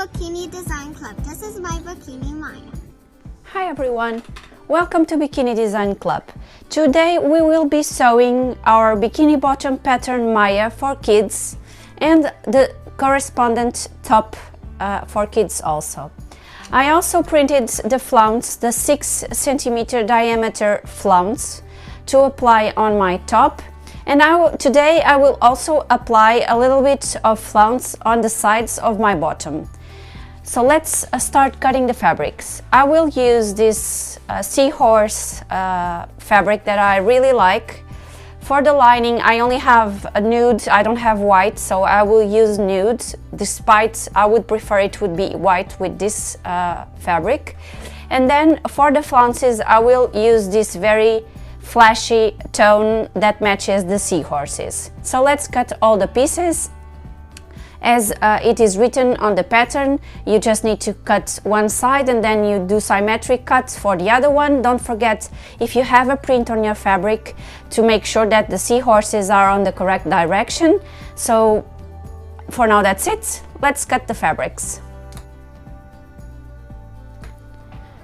Bikini Design Club. This is my bikini, Maia. Hi everyone, welcome to Bikini Design Club. Today we will be sewing our bikini bottom pattern Maia for kids and the correspondent top for kids also. I also printed the flounce, the 6 centimeter diameter flounce to apply on my top, and today I will also apply a little bit of flounce on the sides of my bottom. So let's start cutting the fabrics. I will use this seahorse fabric that I really like. For the lining I only have a nude, I don't have white, so I will use nude, despite I would prefer it would be white with this fabric. And then for the flounces I will use this very flashy tone that matches the seahorses. So let's cut all the pieces. As it is written on the pattern, you just need to cut one side and then you do symmetric cuts for the other one. Don't forget, if you have a print on your fabric, to make sure that the seahorses are on the correct direction. So for now that's it. Let's cut the fabrics.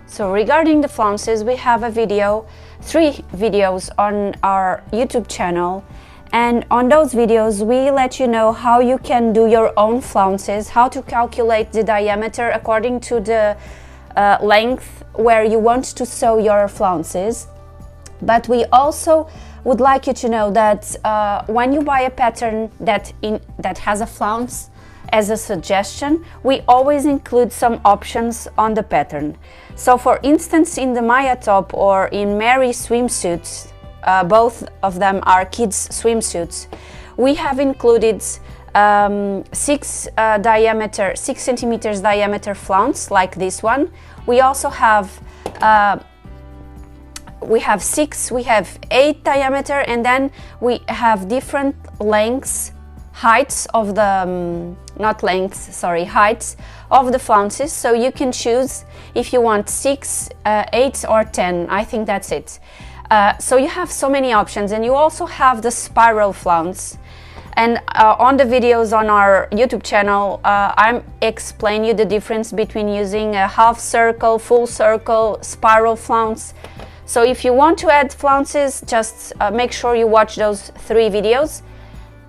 So regarding the flounces, we have a video, 3 videos on our YouTube channel. And on those videos we let you know how you can do your own flounces, how to calculate the diameter according to the length where you want to sew your flounces. But we also would like you to know that when you buy a pattern that has a flounce as a suggestion, we always include some options on the pattern. So for instance, in the Maia top or in Mary swimsuits, both of them are kids swimsuits, we have included 6 centimeters diameter flounce like this one. We also have 6, we have 8 diameter, and then we have different lengths, heights of the heights of the flounces, so you can choose if you want 6, 8 or 10. I think that's it. So you have so many options, and you also have the spiral flounce. And on the videos on our YouTube channel, I'm explaining you the difference between using a half circle, full circle, spiral flounce. So if you want to add flounces, just make sure you watch those 3 videos.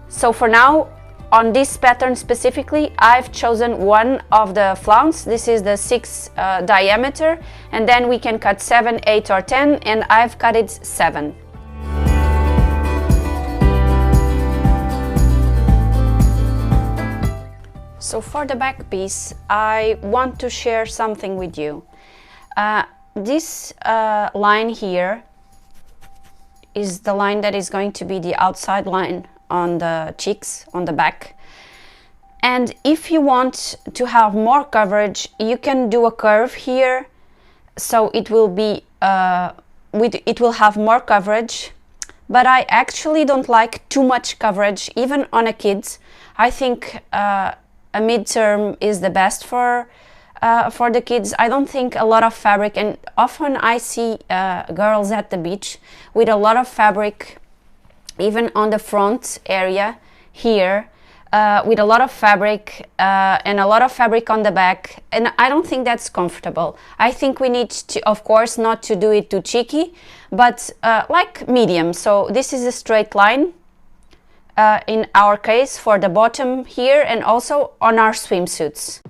So for now, on this pattern specifically, I've chosen one of the flounce. This is the 6 diameter, and then we can cut 7, 8 or 10, and I've cut it 7. So for the back piece, I want to share something with you. This line here is the line that is going to be the outside line on the cheeks, on the back. And if you want to have more coverage, you can do a curve here, so it will be it will have more coverage. But I actually don't like too much coverage, even on a kid. I think a mid-term is the best for the kids. I don't think a lot of fabric, and often I see girls at the beach with a lot of fabric, even on the front area here, with a lot of fabric and a lot of fabric on the back, and I don't think that's comfortable. I think we need to, of course, not to do it too cheeky, but like medium. So this is a straight line in our case for the bottom here, and also on our swimsuits.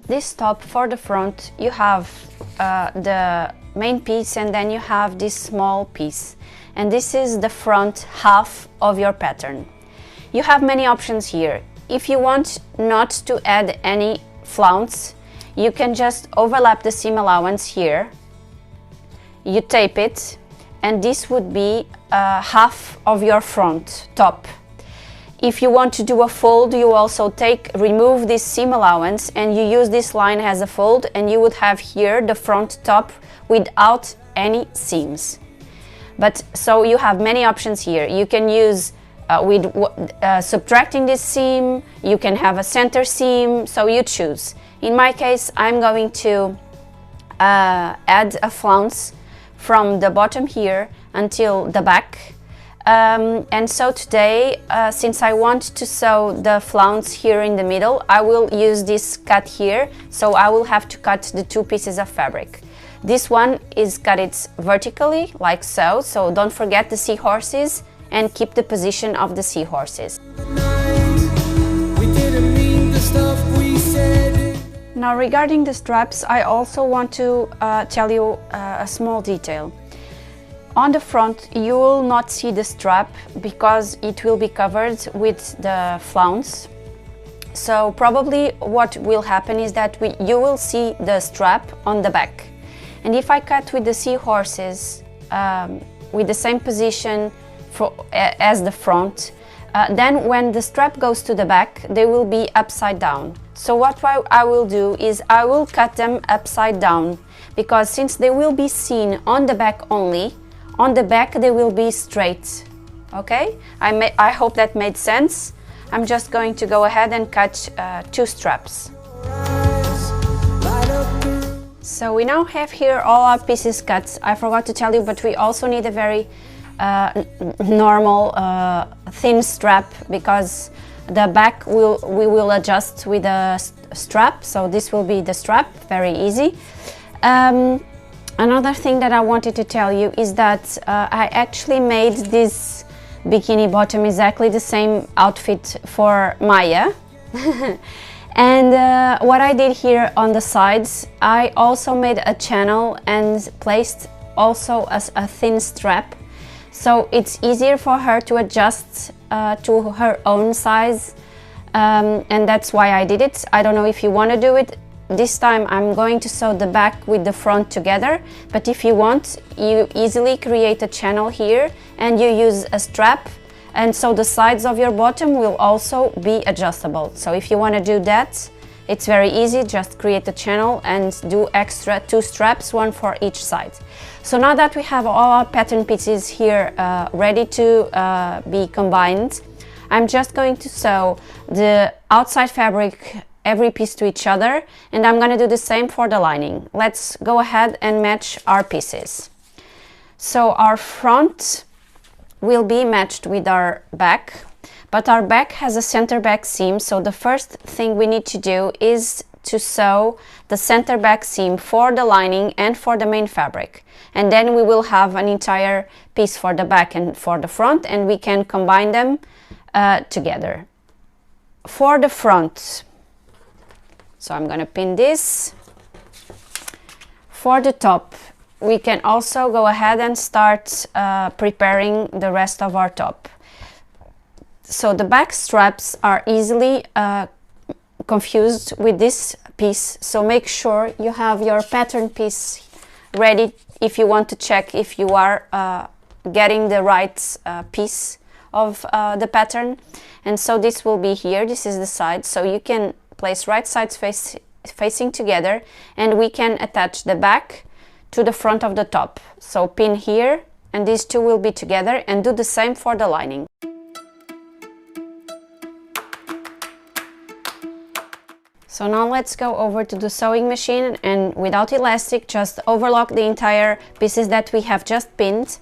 This top for the front, you have the main piece, and then you have this small piece, and this is the front half of your pattern. You have many options here. If you want not to add any flounce, you can just overlap the seam allowance here, you tape it, and this would be half of your front top. If you want to do a fold, you also remove this seam allowance and you use this line as a fold, and you would have here the front top without any seams. But so you have many options here. You can use subtracting this seam, you can have a center seam, so you choose. In my case, I'm going to add a flounce from the bottom here until the back, And so today, since I want to sew the flounce here in the middle, I will use this cut here, so I will have to cut the two pieces of fabric. This one is cut vertically, like so, so don't forget the seahorses and keep the position of the seahorses. Now regarding the straps, I also want to tell you a small detail. On the front you will not see the strap because it will be covered with the flounce. So probably what will happen is that you will see the strap on the back. And if I cut with the seahorses with the same position as the front, then when the strap goes to the back, they will be upside down. So what I will do is I will cut them upside down, because since they will be seen on the back only, on the back they will be straight. Okay? I hope that made sense. I'm just going to go ahead and cut two straps. So we now have here all our pieces cut. I forgot to tell you, but we also need a very normal thin strap, because the back we will adjust with a strap. So this will be the strap, very easy. Another thing that I wanted to tell you is that I actually made this bikini bottom exactly the same outfit for Maia. And what I did here on the sides, I also made a channel and placed also a thin strap, so it's easier for her to adjust to her own size, and that's why I did it. I don't know if you want to do it. This time I'm going to sew the back with the front together, but if you want, you easily create a channel here and you use a strap, and so the sides of your bottom will also be adjustable. So if you want to do that, it's very easy. Just create a channel and do extra two straps, one for each side. So now that we have all our pattern pieces here ready to be combined, I'm just going to sew the outside fabric every piece to each other, and I'm going to do the same for the lining. Let's go ahead and match our pieces. So our front will be matched with our back, but our back has a center back seam, so the first thing we need to do is to sew the center back seam for the lining and for the main fabric, and then we will have an entire piece for the back and for the front, and we can combine them together. For the front, so I'm going to pin this. For the top, we can also go ahead and start preparing the rest of our top. So the back straps are easily confused with this piece, so make sure you have your pattern piece ready if you want to check if you are getting the right piece of the pattern. And so this will be here, this is the side, so you can place right sides facing together, and we can attach the back to the front of the top. So pin here, and these two will be together, and do the same for the lining. So now let's go over to the sewing machine, and without elastic, just overlock the entire pieces that we have just pinned.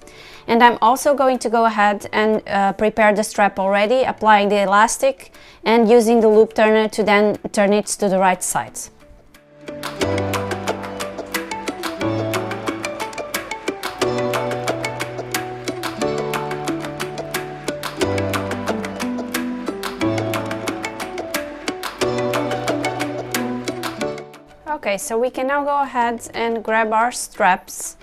And I'm also going to go ahead and prepare the strap already, applying the elastic and using the loop turner to then turn it to the right side. Okay, so we can now go ahead and grab our straps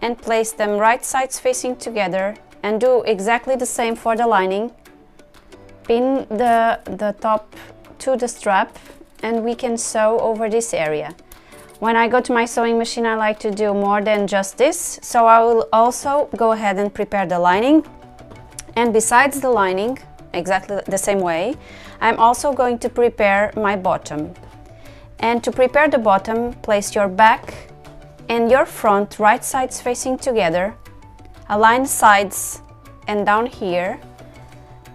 and place them right sides facing together and do exactly the same for the lining. Pin the top to the strap, and we can sew over this area. When I go to my sewing machine, I like to do more than just this, so I will also go ahead and prepare the lining. And besides the lining, exactly the same way, I'm also going to prepare my bottom. And to prepare the bottom, place your back and your front right sides facing together, align sides and down here,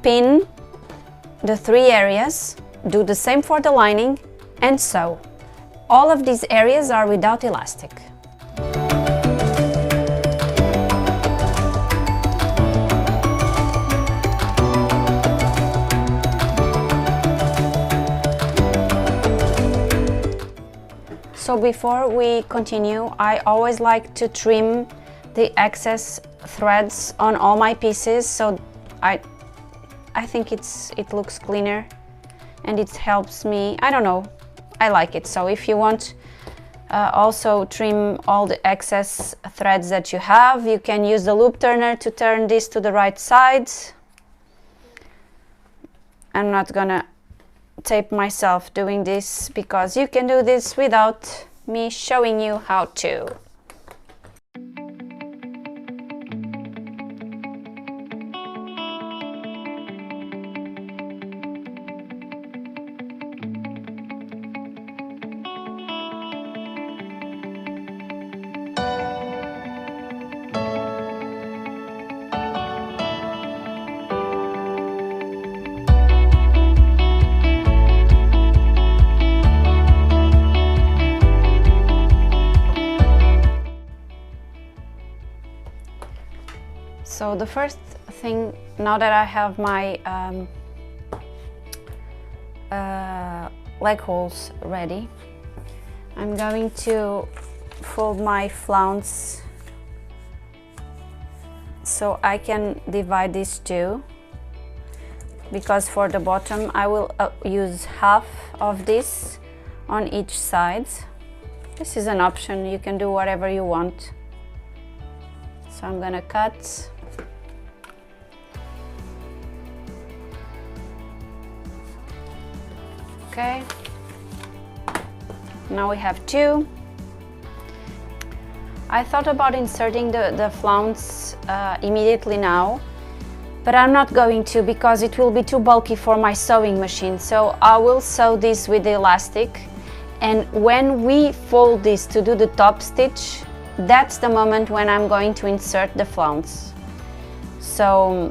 pin the three areas, do the same for the lining, and sew. All of these areas are without elastic. So before we continue, I always like to trim the excess threads on all my pieces, so I think it looks cleaner and it helps me. I don't know, I like it. So if you want also trim all the excess threads that you have, you can use the loop turner to turn this to the right side. I'm not gonna tape myself doing this because you can do this without me showing you how to. So the first thing, now that I have my leg holes ready, I'm going to fold my flounce so I can divide these two, because for the bottom I will use half of this on each side. This is an option, you can do whatever you want. So I'm gonna cut. Okay, now we have two. I thought about inserting the flounce immediately now, but I'm not going to because it will be too bulky for my sewing machine. So I will sew this with the elastic, and when we fold this to do the top stitch, that's the moment when I'm going to insert the flounce. So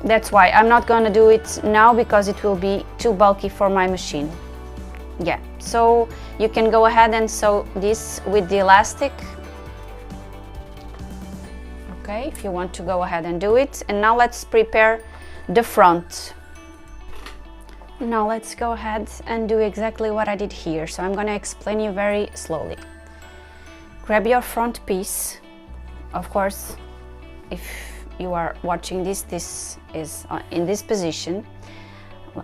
that's why I'm not going to do it now, because it will be too bulky for my machine. Yeah, so you can go ahead and sew this with the elastic. Okay, if you want to go ahead and do it. And now let's prepare the front. Now let's go ahead and do exactly what I did here. So I'm going to explain you very slowly. Grab your front piece. Of course, if you are watching this, this is in this position,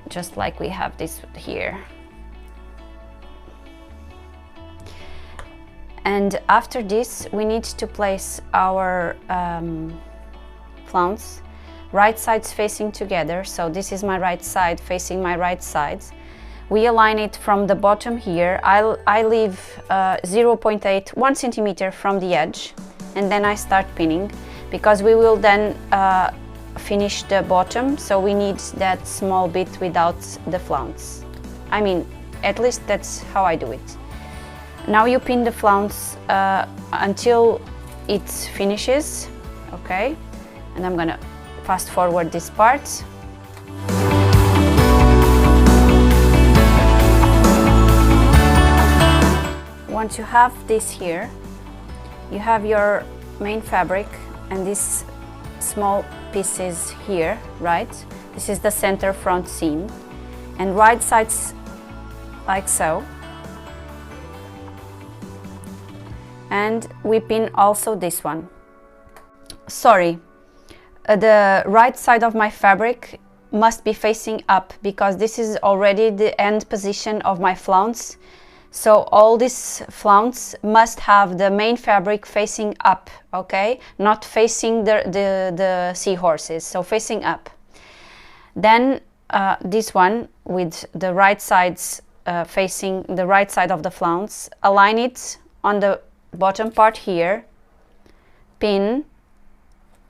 just like we have this here. And after this, we need to place our flounce right sides facing together. So this is my right side facing my right side. We align it from the bottom here. I leave 0.8, 1 centimeter from the edge, and then I start pinning, because we will then finish the bottom, so we need that small bit without the flounce. I mean, at least that's how I do it. Now you pin the flounce until it finishes, okay? And I'm gonna fast forward this part. Once you have this here, you have your main fabric and these small pieces here, right? This is the center front seam, and right sides like so. And we pin also this one. Sorry, the right side of my fabric must be facing up, because this is already the end position of my flounce. So all this flounce must have the main fabric facing up, okay? Not facing the seahorses, so facing up. Then this one with the right sides facing the right side of the flounce, align it on the bottom part here, pin,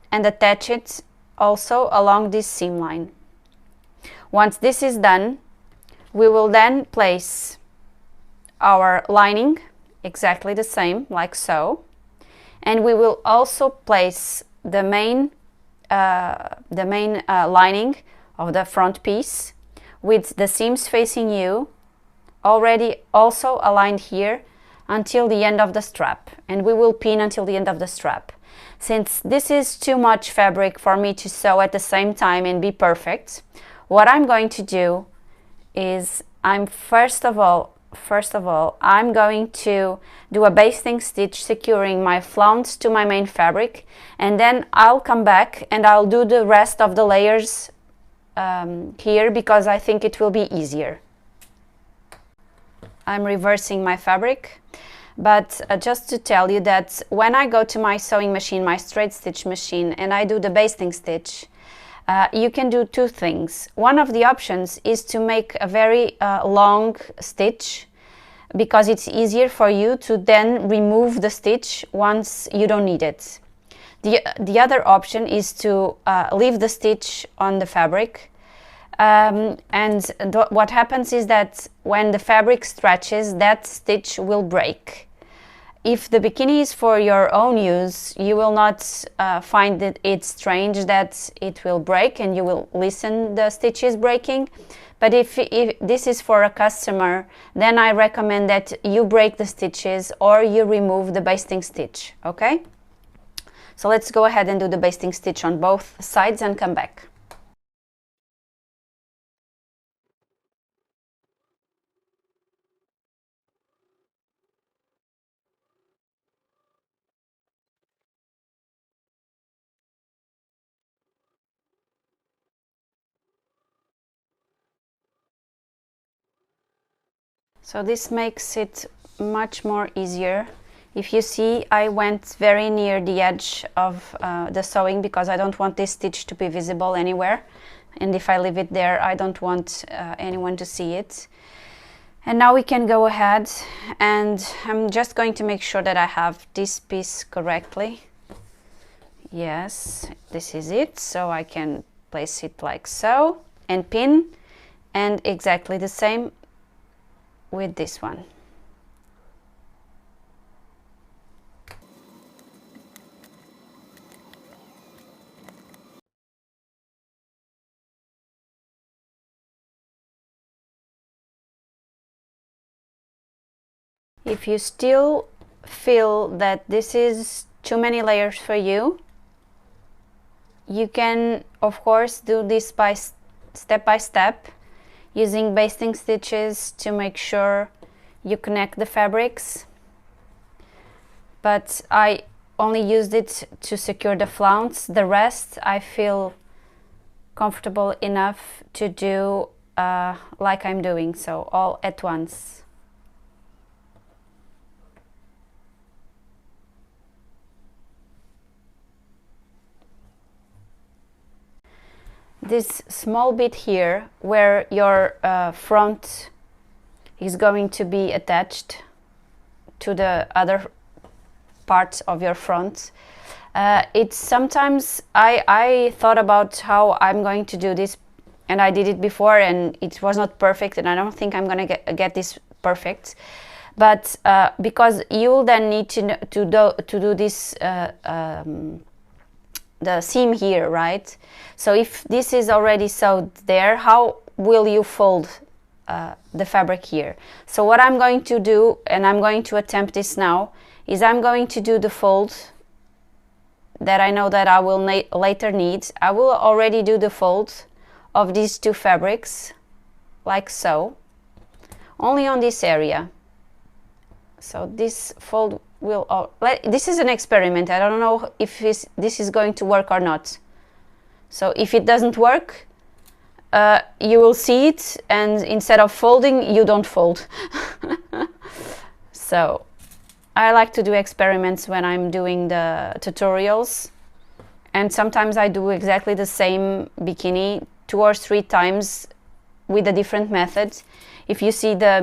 and attach it also along this seam line. Once this is done, we will then place our lining exactly the same, like so, and we will also place the main lining of the front piece with the seams facing you, already also aligned here until the end of the strap, and we will pin until the end of the strap. Since this is too much fabric for me to sew at the same time and be perfect, what I'm going to do is I'm first of all first of all, I'm going to do a basting stitch securing my flounce to my main fabric, and then I'll come back and I'll do the rest of the layers here, because I think it will be easier. I'm reversing my fabric, but just to tell you that when I go to my sewing machine, my straight stitch machine, and I do the basting stitch, you can do two things. One of the options is to make a very long stitch, because it's easier for you to then remove the stitch once you don't need it. The other option is to leave the stitch on the fabric, what happens is that when the fabric stretches, that stitch will break. If the bikini is for your own use, you will not find it strange that it will break, and you will listen the stitches breaking. But if this is for a customer, then I recommend that you break the stitches or you remove the basting stitch, okay? So let's go ahead and do the basting stitch on both sides and come back. So this makes it much more easier. If you see, I went very near the edge of the sewing, because I don't want this stitch to be visible anywhere. And if I leave it there, I don't want anyone to see it. And now we can go ahead, and I'm just going to make sure that I have this piece correctly. Yes, this is it. So I can place it like so and pin, and exactly the same with this one. If you still feel that this is too many layers for you, you can of course do this by step by step, using basting stitches to make sure you connect the fabrics. But I only used it to secure the flounce. The rest I feel comfortable enough to do like I'm doing, so all at once. This small bit here where your front is going to be attached to the other parts of your front, it's sometimes I thought about how I'm going to do this, and I did it before and it was not perfect, and I don't think I'm gonna get this perfect. But because you'll then need to do this the seam here, right? So if this is already sewed there, how will you fold the fabric here? So what I'm going to do, and I'm going to attempt this now, is I'm going to do the fold that I know that I will later need. I will already do the fold of these two fabrics, like so, only on this area. So this fold will, this is an experiment. I don't know if this is going to work or not. So if it doesn't work, you will see it, and instead of folding, you don't fold. So I like to do experiments when I'm doing the tutorials, and sometimes I do exactly the same bikini 2 or 3 times with a different method. If you see the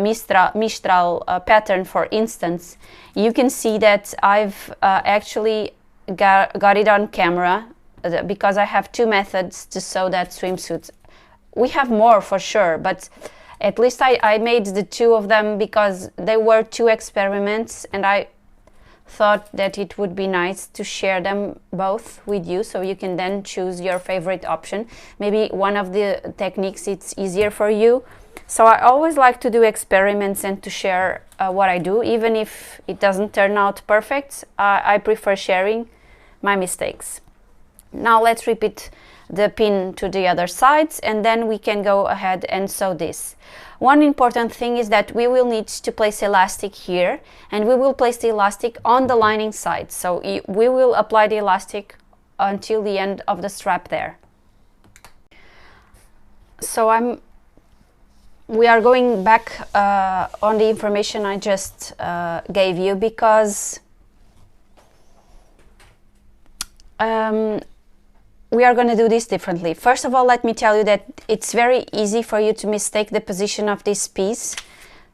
Mistral pattern, for instance, you can see that I've actually got it on camera, because I have 2 methods to sew that swimsuit. We have more for sure, but at least I made the 2 of them because they were 2 experiments, and I thought that it would be nice to share them both with you, so you can then choose your favorite option. Maybe one of the techniques it's easier for you. So I always like to do experiments and to share what I do, even if it doesn't turn out perfect. I prefer sharing my mistakes. Now let's repeat the pin to the other sides, and then we can go ahead and sew this. One important thing is that we will need to place elastic here, and we will place the elastic on the lining side. So we will apply the elastic until the end of the strap there. So we are going back on the information I just gave you, because we are going to do this differently. First of all, let me tell you that it's very easy for you to mistake the position of this piece.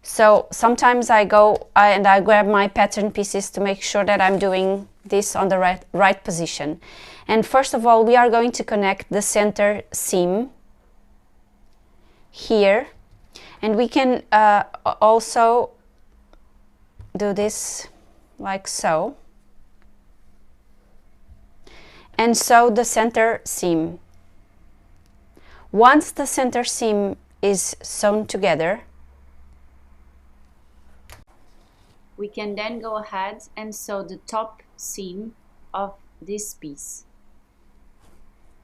So sometimes I go and I grab my pattern pieces to make sure that I'm doing this on the right position. And first of all, we are going to connect the center seam here, and we can also do this like so, and sew the center seam. Once the center seam is sewn together, we can then go ahead and sew the top seam of this piece,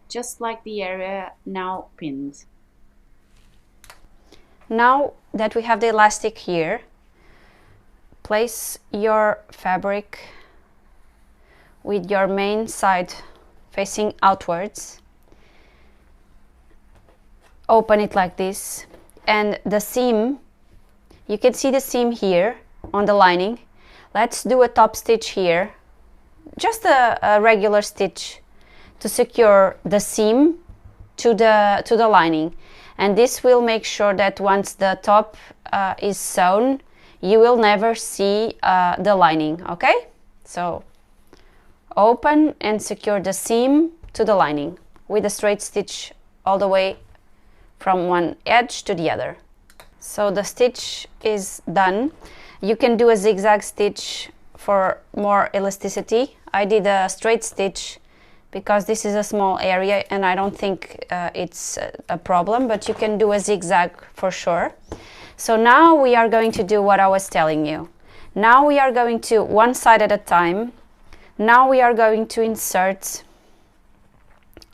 just like the area now pinned. Now that we have the elastic here, place your fabric with your main side facing outwards. Open it like this, and the seam, you can see the seam here on the lining. Let's do a top stitch here, just a regular stitch to secure the seam to the lining, and this will make sure that once the top is sewn, you will never see the lining. Okay, so open and secure the seam to the lining with a straight stitch all the way from one edge to the other. So the stitch is done. You can do a zigzag stitch for more elasticity. I did a straight stitch because this is a small area and I don't think it's a problem, but you can do a zigzag for sure. So now we are going to do what I was telling you. Now we are going to, one side at a time, now we are going to insert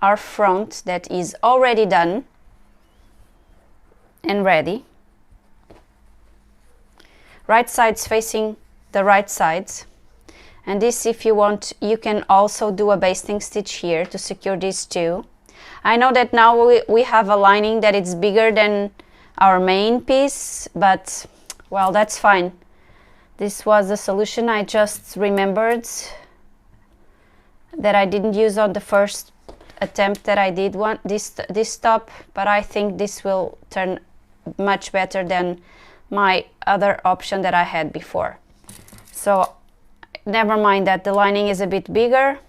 our front that is already done and ready. Right sides facing the right sides. And this, if you want, you can also do a basting stitch here to secure these two. I know that now we have a lining that is bigger than our main piece, but well, that's fine. This was the solution I just remembered that I didn't use on the first attempt that I did this top, but I think this will turn much better than my other option that I had before. So never mind that the lining is a bit bigger.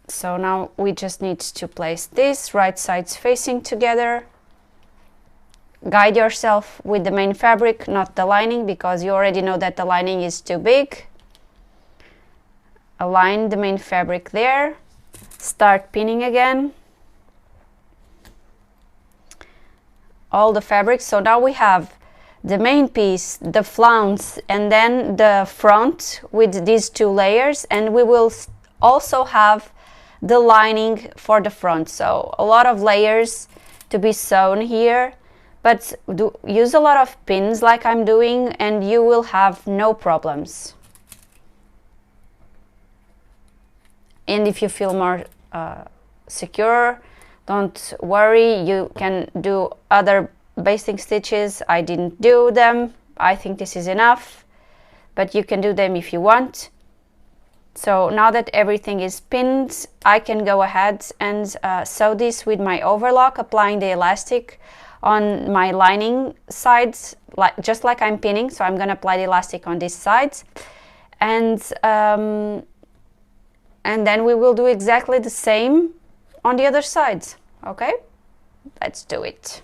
So now we just need to place this, right sides facing together. Guide yourself with the main fabric, not the lining, because you already know that the lining is too big. Align the main fabric there. Start pinning again. All the fabrics. So now we have the main piece, the flounce, and then the front with these two layers, and we will also have the lining for the front. So a lot of layers to be sewn here, but use a lot of pins like I'm doing and you will have no problems. And if you feel more secure, don't worry, you can do other basting stitches. I didn't do them. I think this is enough, but you can do them if you want. So now that everything is pinned, I can go ahead and sew this with my overlock, applying the elastic on my lining sides, just like I'm pinning. So I'm going to apply the elastic on these sides, and then we will do exactly the same on the other sides. Okay, let's do it.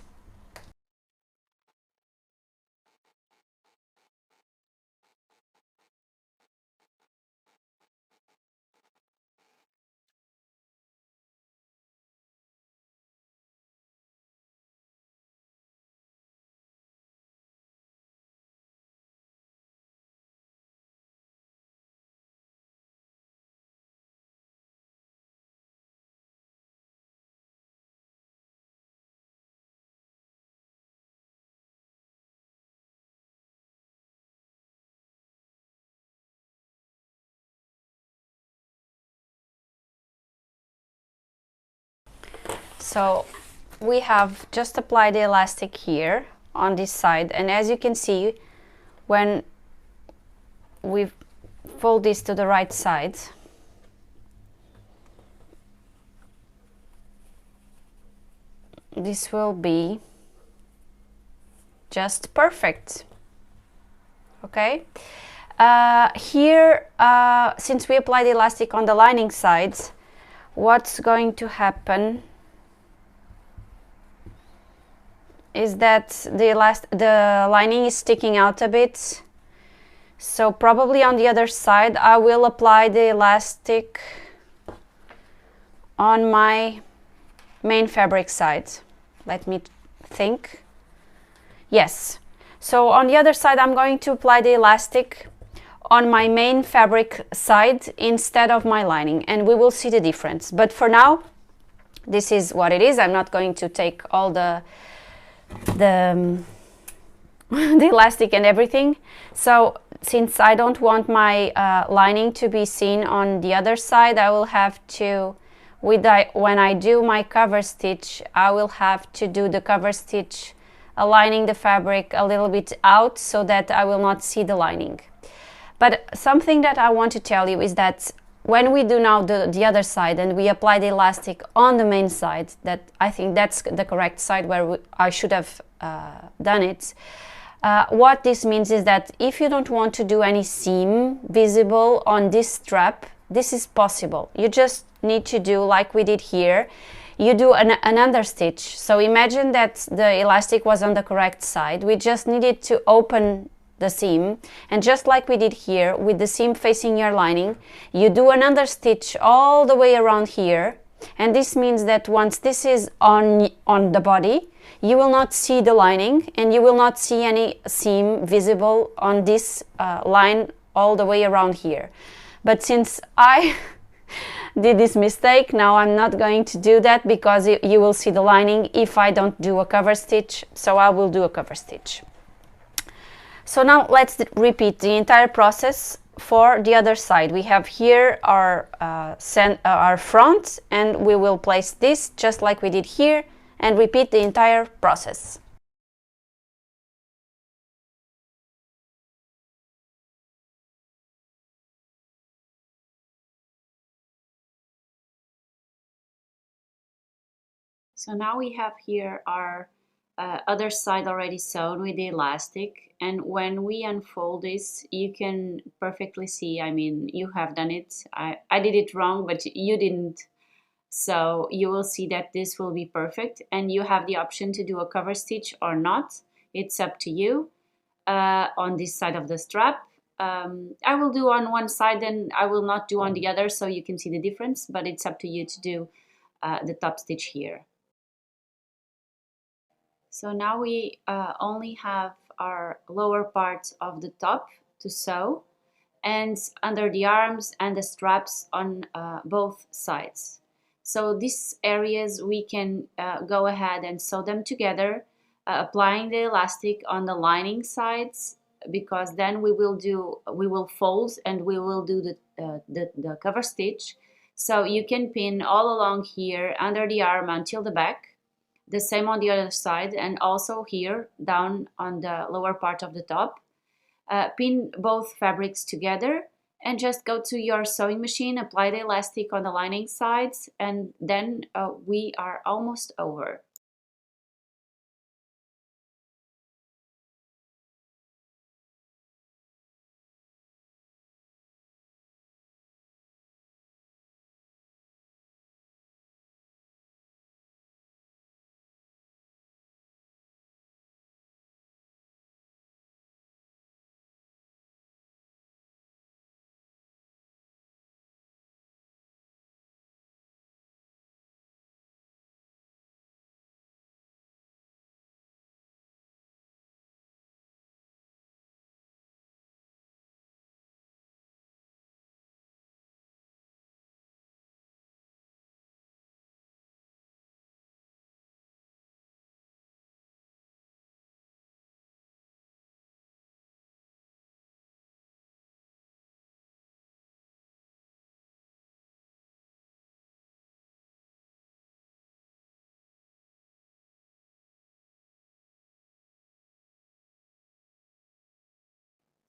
So we have just applied the elastic here on this side, and as you can see, when we fold this to the right side, this will be just perfect. Okay, here since we apply the elastic on the lining sides, what's going to happen is that the lining is sticking out a bit, so probably on the other side I will apply the elastic on my main fabric side. Let me think. Yes, so on the other side I'm going to apply the elastic on my main fabric side instead of my lining, and we will see the difference. But for now, this is what it is. I'm not going to take all the the elastic and everything. So since I don't want my lining to be seen on the other side, I will have to, when I do my cover stitch, I will have to do the cover stitch aligning the fabric a little bit out so that I will not see the lining. But something that I want to tell you is that when we do now the other side and we apply the elastic on the main side, that I think that's the correct side where I should have done it. What this means is that if you don't want to do any seam visible on this strap, this is possible. You just need to do like we did here. You do an understitch. So imagine that the elastic was on the correct side. We just needed to open the seam, and just like we did here with the seam facing your lining, you do an understitch all the way around here, and this means that once this is on the body, you will not see the lining and you will not see any seam visible on this line all the way around here. But since I did this mistake, now I'm not going to do that, because you will see the lining if I don't do a cover stitch, so I will do a cover stitch. So now let's repeat the entire process for the other side. We have here our front, and we will place this just like we did here and repeat the entire process. So now we have here our other side already sewn with the elastic, and when we unfold this, you can perfectly see, I mean, you have done it. I did it wrong, but you didn't. So you will see that this will be perfect, and you have the option to do a cover stitch or not. It's up to you. On this side of the strap, I will do on one side and I will not do on the other, so you can see the difference, but it's up to you to do the top stitch here. So now we only have our lower part of the top to sew, and under the arms and the straps on both sides. So these areas we can go ahead and sew them together, applying the elastic on the lining sides, because then we will fold and we will do the cover stitch. So you can pin all along here under the arm until the back. The same on the other side, and also here down on the lower part of the top. Pin both fabrics together and just go to your sewing machine, apply the elastic on the lining sides, and then we are almost over.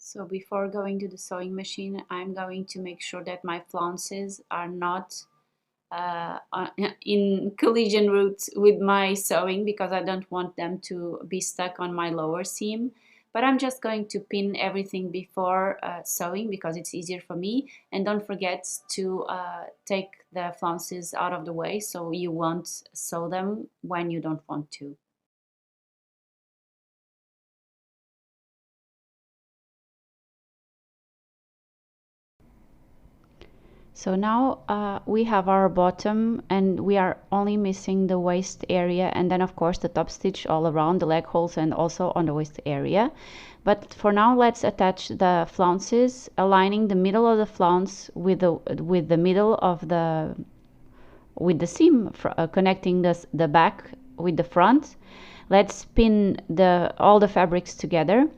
So before going to the sewing machine, I'm going to make sure that my flounces are not in collision route with my sewing, because I don't want them to be stuck on my lower seam. But I'm just going to pin everything before sewing, because it's easier for me. And don't forget to take the flounces out of the way so you won't sew them when you don't want to. So now we have our bottom, and we are only missing the waist area, and then of course the top stitch all around the leg holes and also on the waist area. But for now, let's attach the flounces, aligning the middle of the flounce with the middle of the seam, connecting the back with the front. Let's pin all the fabrics together.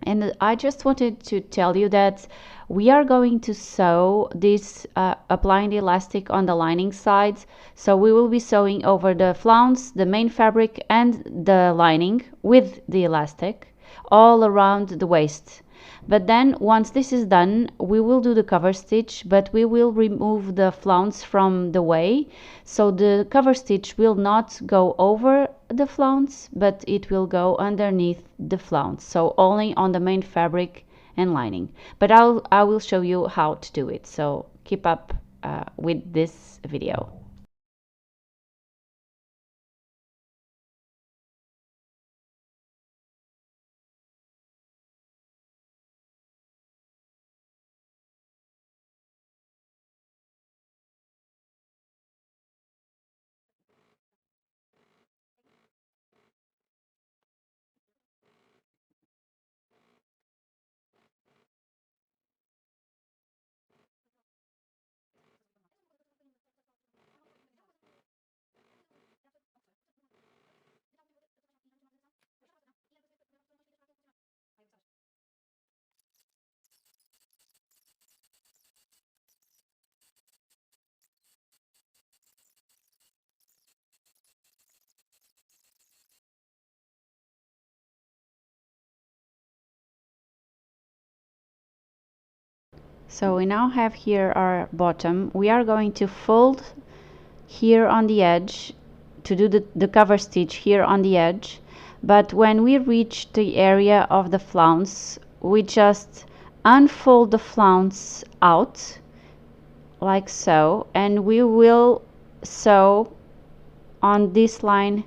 And I just wanted to tell you that we are going to sew this, applying the elastic on the lining sides. So we will be sewing over the flounce, the main fabric, and the lining with the elastic all around the waist. But then once this is done, we will do the cover stitch, but we will remove the flounce from the way. So the cover stitch will not go over the flounce, but it will go underneath the flounce. So only on the main fabric and lining. But I will show you how to do it. So keep up with this video. So we now have here our bottom. We are going to fold here on the edge to do the cover stitch here on the edge. But when we reach the area of the flounce, we just unfold the flounce out like so, and we will sew on this line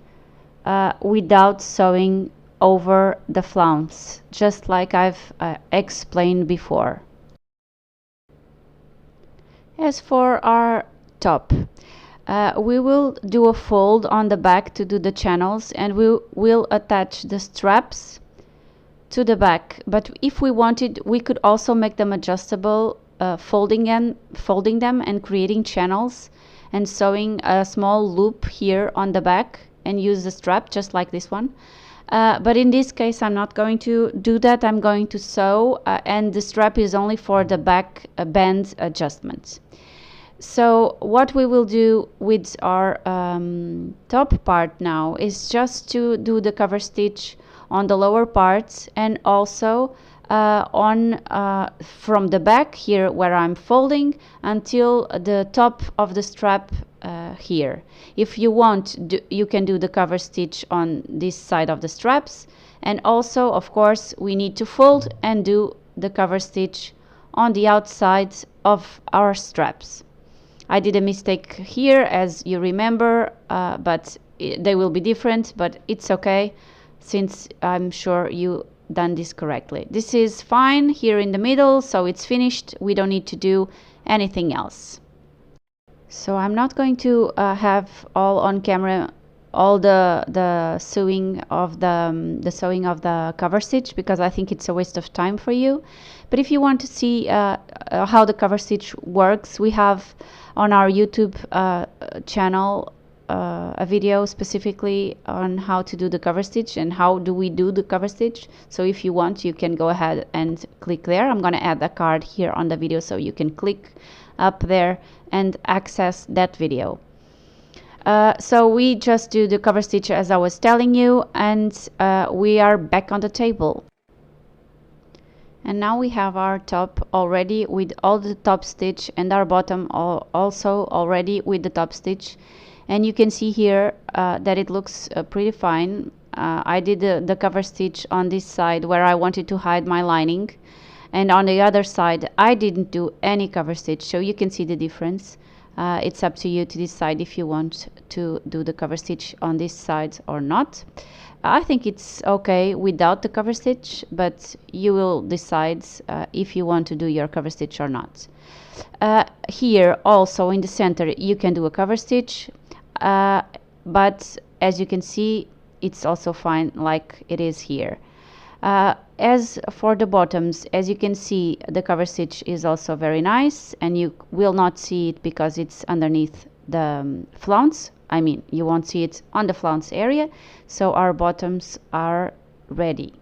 without sewing over the flounce, just like I've explained before. As for our top, we will do a fold on the back to do the channels, and we will attach the straps to the back. But if we wanted, we could also make them adjustable, folding them and creating channels and sewing a small loop here on the back and use the strap just like this one. But in this case, I'm not going to do that. I'm going to sew, and the strap is only for the back bend adjustment. So what we will do with our top part now is just to do the cover stitch on the lower parts, and also from the back here where I'm folding until the top of the strap here. If you want, you can do the cover stitch on this side of the straps, and also of course we need to fold and do the cover stitch on the outside of our straps. I did a mistake here, as you remember, but they will be different, but it's okay, since I'm sure you done this correctly. This is fine here in the middle, so it's finished. We don't need to do anything else. So I'm not going to have all on camera all the sewing of the cover stitch, because I think it's a waste of time for you. But if you want to see how the cover stitch works, we have on our YouTube channel a video specifically on how to do the cover stitch and how do we do the cover stitch. So if you want, you can go ahead and click there. I'm going to add a card here on the video so you can click up there and access that video. So we just do the cover stitch as I was telling you, and we are back on the table. And now we have our top already with all the top stitch, and our bottom also already with the top stitch. And you can see here that it looks pretty fine. I did the cover stitch on this side where I wanted to hide my lining, and on the other side I didn't do any cover stitch, so you can see the difference. It's up to you to decide if you want to do the cover stitch on this side or not. I think it's okay without the cover stitch, but you will decide if you want to do your cover stitch or not. Here also in the center you can do a cover stitch, but as you can see it's also fine like it is here. As for the bottoms, as you can see, the cover stitch is also very nice, and you will not see it because it's underneath the flounce. I mean, you won't see it on the flounce area. So our bottoms are ready.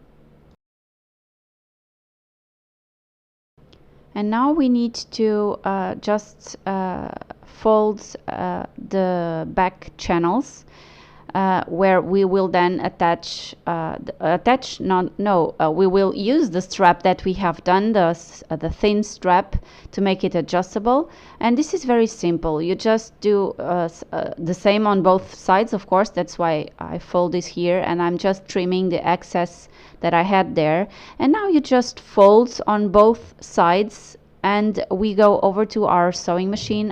And now we need to just fold the back channels, where we will then we will use the strap that we have done, the thin strap, to make it adjustable. And this is very simple. You just do the same on both sides, of course. That's why I fold this here, and I'm just trimming the excess that I had there. And now you just fold on both sides, and we go over to our sewing machine.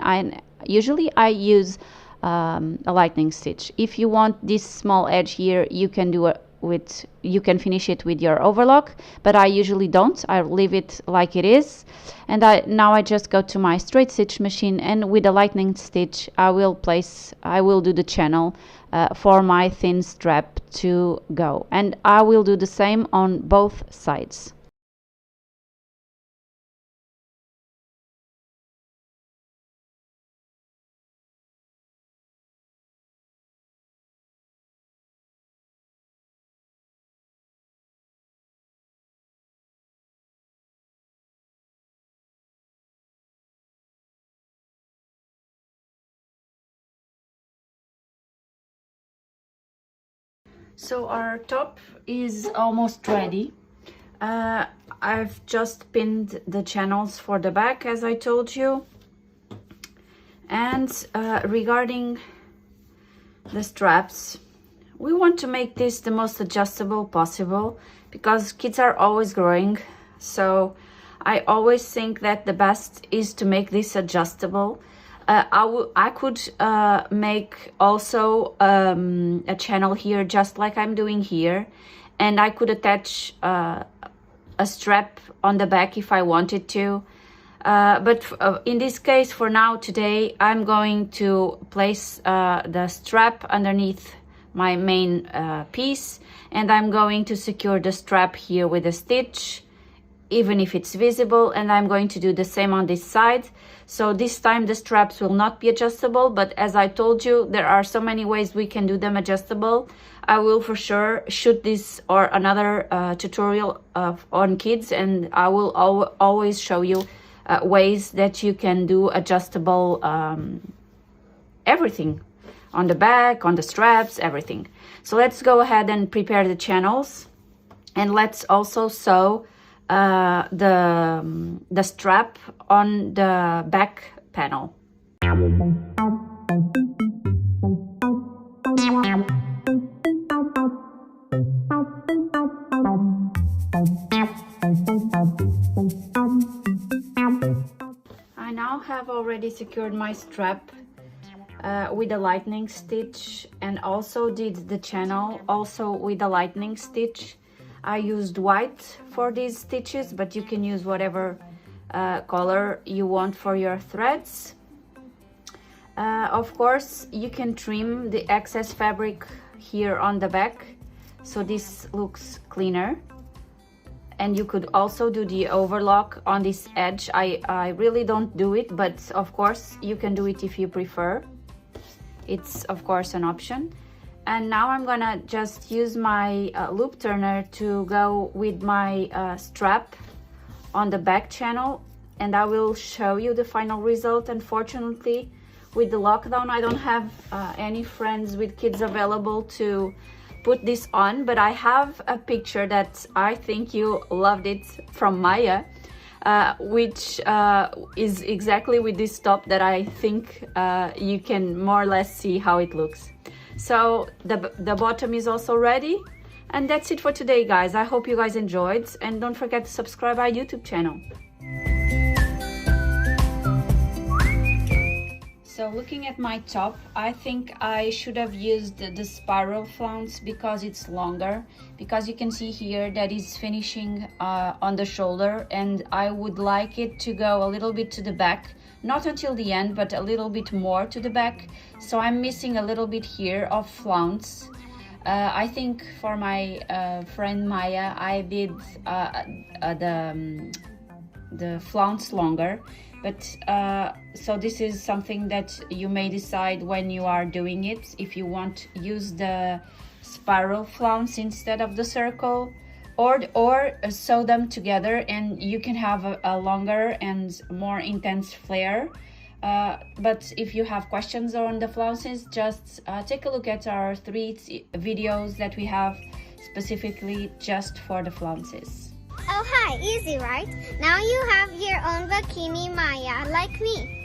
Usually I use a lightning stitch. If you want this small edge here, you can do it with, you can finish it with your overlock, but I usually don't. I leave it like it is. And now I just go to my straight stitch machine, and with a lightning stitch I will do the channel for my thin strap to go, and I will do the same on both sides. So our top is almost ready. I've just pinned the channels for the back, as I told you. And regarding the straps, we want to make this the most adjustable possible, because kids are always growing. So I always think that the best is to make this adjustable. I could make also a channel here, just like I'm doing here, and I could attach a strap on the back if I wanted to. But in this case, for now, today, I'm going to place the strap underneath my main piece, and I'm going to secure the strap here with a stitch, even if it's visible, and I'm going to do the same on this side. So this time the straps will not be adjustable, but as I told you, there are so many ways we can do them adjustable. I will for sure shoot this or another tutorial on kids, and I will always show you ways that you can do adjustable everything on the back, on the straps, everything. So let's go ahead and prepare the channels, and let's also sew the strap on the back panel. I now have already secured my strap with a lightning stitch, and also did the channel also with a lightning stitch. I used white for these stitches, but you can use whatever color you want for your threads. Of course, you can trim the excess fabric here on the back, so this looks cleaner. And you could also do the overlock on this edge. I really don't do it, but of course you can do it if you prefer. It's of course an option. And now I'm gonna just use my loop turner to go with my strap on the back channel, and I will show you the final result. Unfortunately, with the lockdown, I don't have any friends with kids available to put this on, but I have a picture that I think you loved it from Maia, which is exactly with this top that I think you can more or less see how it looks. So the bottom is also ready, and that's it for today, guys. I hope you guys enjoyed, and don't forget to subscribe our YouTube channel. So looking at my top, I think I should have used the spiral flounce because it's longer, because you can see here that it's finishing on the shoulder, and I would like it to go a little bit to the back, not until the end, but a little bit more to the back. So I'm missing a little bit here of flounce. I think for my friend Maia, I did the flounce longer, but so this is something that you may decide when you are doing it, if you want to use the spiral flounce instead of the circle, or sew them together and you can have a longer and more intense flare. But if you have questions on the flounces, just take a look at our 3 videos that we have specifically just for the flounces. Oh hi, easy right? Now you have your own bikini Maya like me.